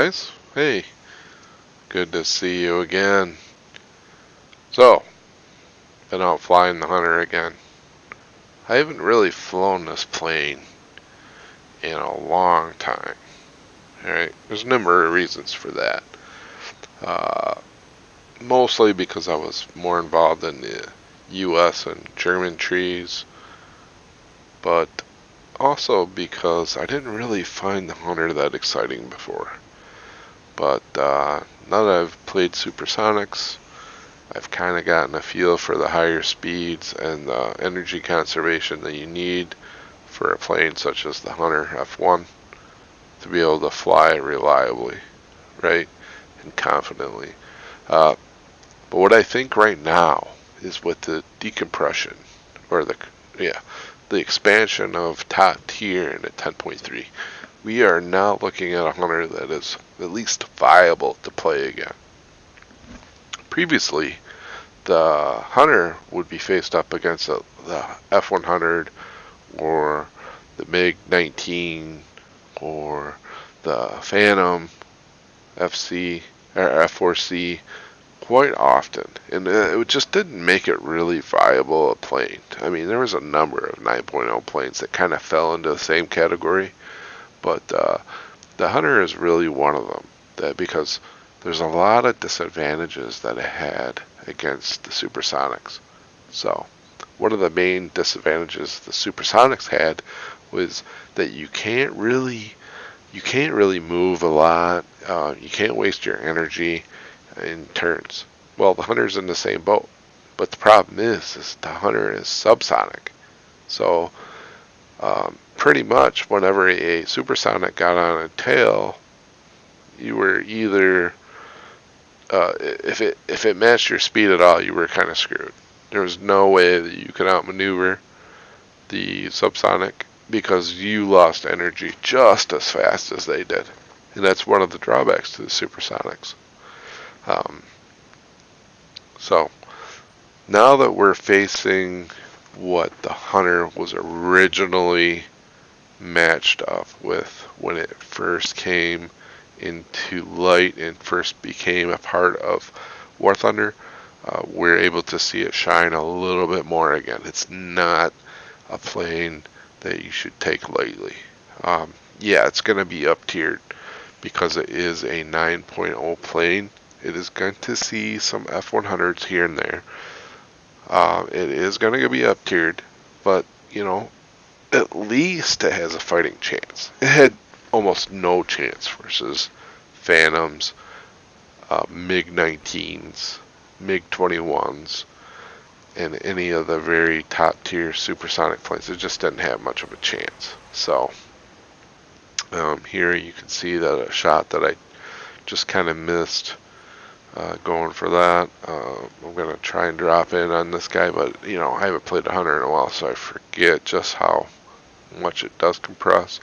guys. Hey, good to see you again. So, been out flying the Hunter again. I haven't really flown this plane in a long time. Alright, there's a number of reasons for that. Uh, Mostly because I was more involved in the US and German trees, but also because I didn't really find the Hunter that exciting before. But now that I've played Supersonics, I've kind of gotten a feel for the higher speeds and the energy conservation that you need for a plane such as the Hunter F1 to be able to fly reliably, right, and confidently. Uh, but what I think right now is with the decompression, or the expansion of top tier into 10.3, we are now looking at a Hunter that is at least viable to play again. Previously, the Hunter would be faced up against the F100 or the MiG-19 or the Phantom FC or F4C quite often, and it just didn't make it really viable a plane. I mean, there was a number of 9.0 planes that kind of fell into the same category, but the Hunter is really one of them. Because there's a lot of disadvantages that it had against the Supersonics. So, one of the main disadvantages the Supersonics had was that you can't really move a lot. You can't waste your energy in turns. Well, the Hunter's in the same boat, but the problem is the Hunter is subsonic. So, pretty much whenever a supersonic got on a tail, you were either if it matched your speed at all, you were kind of screwed. There was no way that you could outmaneuver the subsonic because you lost energy just as fast as they did, and that's one of the drawbacks to the supersonics. Um, so now that we're facing what the Hunter was originally matched up with when it first came into light and first became a part of War Thunder, we're able to see it shine a little bit more again. It's not a plane that you should take lightly. Yeah, it's going to be up tiered because it is a 9.0 plane. It is going to see some F100s here and there. It is going to be up tiered, but at least it has a fighting chance. It had almost no chance versus Phantoms, MiG-19s, MiG-21s, and any of the very top tier supersonic planes. It just didn't have much of a chance. So here you can see that a shot that I just kind of missed going for that. I'm going to try and drop in on this guy, but I haven't played a Hunter in a while, so I forget just how much it does compress.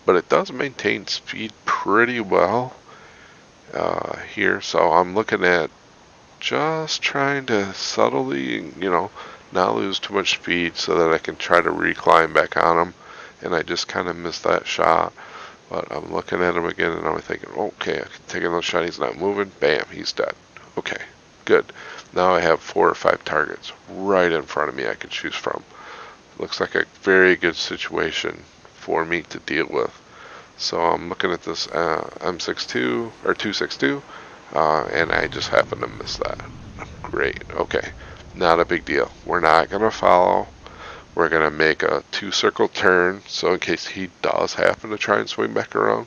But it does maintain speed pretty well here, so I'm looking at just trying to subtly, not lose too much speed so that I can try to reclimb back on him. And I just kind of missed that shot. But I'm looking at him again and I'm thinking, okay, I can take another shot. He's not moving. Bam, he's dead. Okay, good. Now I have 4 or 5 targets right in front of me I can choose from. Looks like a very good situation for me to deal with. So I'm looking at this M62 or 262, and I just happen to miss that. Great. Okay, not a big deal. We're not gonna follow. We're going to make a 2-circle turn, so in case he does happen to try and swing back around,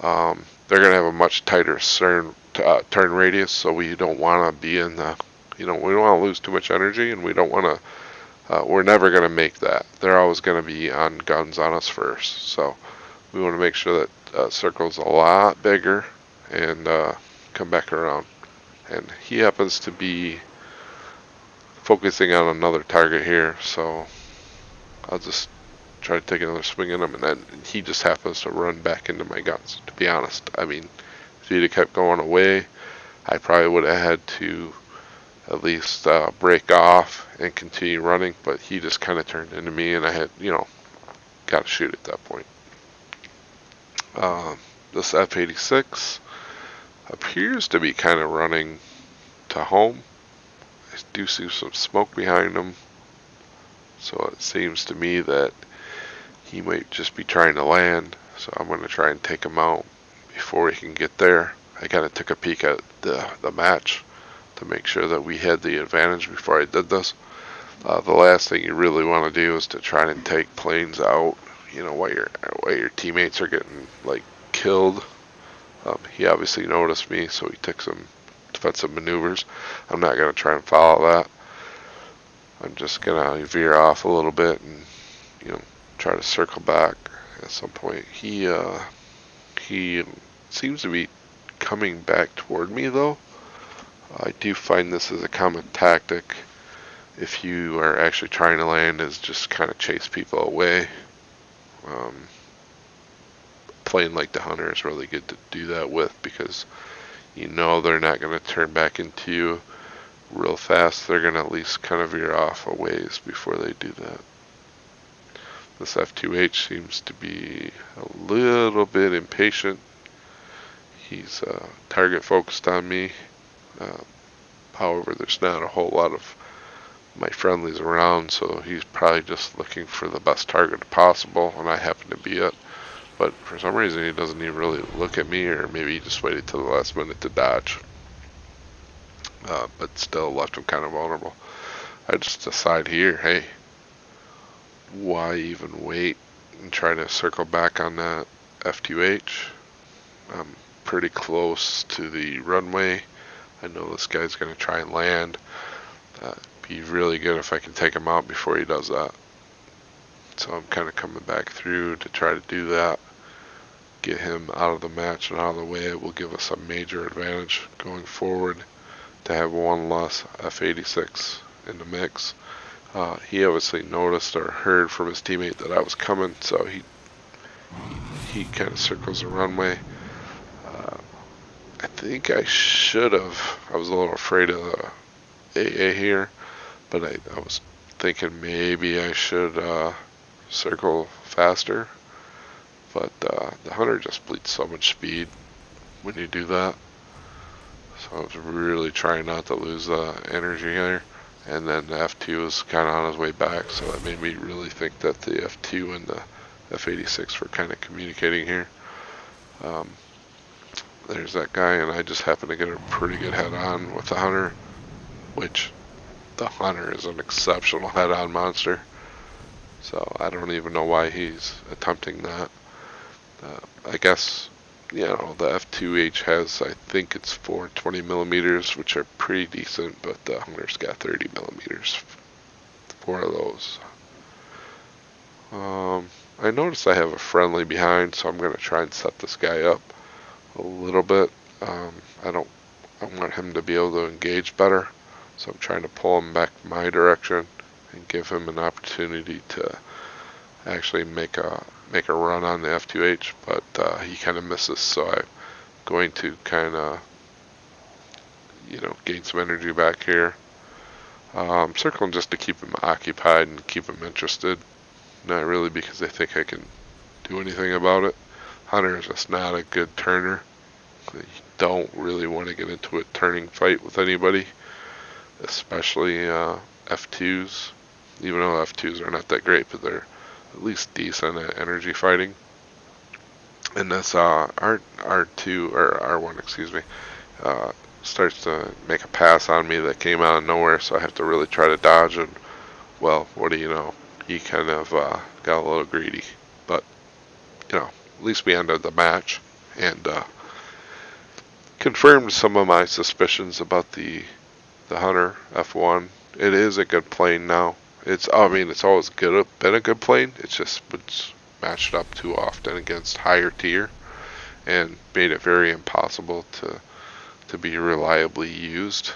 they're going to have a much tighter turn radius, so we don't want to be in the, we don't want to lose too much energy, and we don't want to, we're never going to make that. They're always going to be on guns on us first, so we want to make sure that circle's a lot bigger and come back around. And he happens to be focusing on another target here, so I'll just try to take another swing at him, and then he just happens to run back into my guns, to be honest. I mean, if he'd have kept going away, I probably would have had to at least break off and continue running, but he just kind of turned into me, and I had, got to shoot at that point. This F-86 appears to be kind of running to home. I do see some smoke behind him, so it seems to me that he might just be trying to land. So I'm going to try and take him out before he can get there. I kind of took a peek at the match to make sure that we had the advantage before I did this. The last thing you really want to do is to try and take planes out, while your teammates are getting like killed. He obviously noticed me, so he took some defensive maneuvers. I'm not going to try and follow that. I'm just going to veer off a little bit and, try to circle back at some point. He seems to be coming back toward me, though. I do find this as a common tactic if you are actually trying to land, is just kind of chase people away. Plane like the Hunter is really good to do that with, because they're not going to turn back into you real fast. They're going to at least kind of veer off a ways before they do that. This F2H seems to be a little bit impatient. He's target focused on me. However, there's not a whole lot of my friendlies around, so he's probably just looking for the best target possible, and I happen to be it. But for some reason, he doesn't even really look at me, or maybe he just waited till the last minute to dodge. But still left him kind of vulnerable. I just decide here, hey, why even wait and try to circle back on that F2H? I'm pretty close to the runway. I know this guy's going to try and land. Be really good if I can take him out before he does that. So I'm kind of coming back through to try to do that. Get him out of the match and out of the way. It will give us a major advantage going forward to have one less F-86 in the mix. He obviously noticed or heard from his teammate that I was coming, so he kind of circles the runway. I think I should have. I was a little afraid of the AA here, but I was thinking maybe I should circle faster. But the Hunter just bleeds so much speed when you do that. So I was really trying not to lose energy here. And then the F2 was kind of on his way back, so that made me really think that the F2 and the F-86 were kind of communicating here. There's that guy, and I just happened to get a pretty good head-on with the Hunter, which the Hunter is an exceptional head-on monster. So I don't even know why he's attempting that. I guess, the F2H has, I think it's 4 20mm, which are pretty decent, but the Hunter's got 30mm. 4 of those. I noticed I have a friendly behind, so I'm going to try and set this guy up a little bit. I want him to be able to engage better, so I'm trying to pull him back my direction and give him an opportunity to actually make a run on the F2H, but he kind of misses, so I'm going to kind of gain some energy back here. I'm circling just to keep him occupied and keep him interested, not really because I think I can do anything about it. Hunter is just not a good turner. You don't really want to get into a turning fight with anybody, especially F2s, even though F2s are not that great, but they're at least decent at energy fighting. And this R2 or R1, excuse me, starts to make a pass on me that came out of nowhere, so I have to really try to dodge, and well, what do you know, he kind of got a little greedy. But at least we ended the match and confirmed some of my suspicions about the Hunter F1. It is a good plane now. It's always been a good plane. It's just it's matched up too often against higher tier and made it very impossible to be reliably used,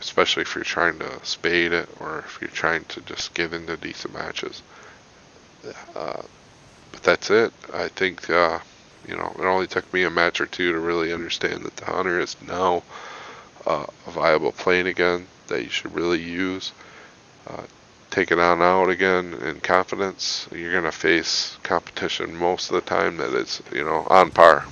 especially if you're trying to spade it or if you're trying to just get into decent matches. But that's it. I think it only took me a match or two to really understand that the Hunter is now a viable plane again that you should really use. Take it on out again in confidence. You're going to face competition most of the time that is, on par.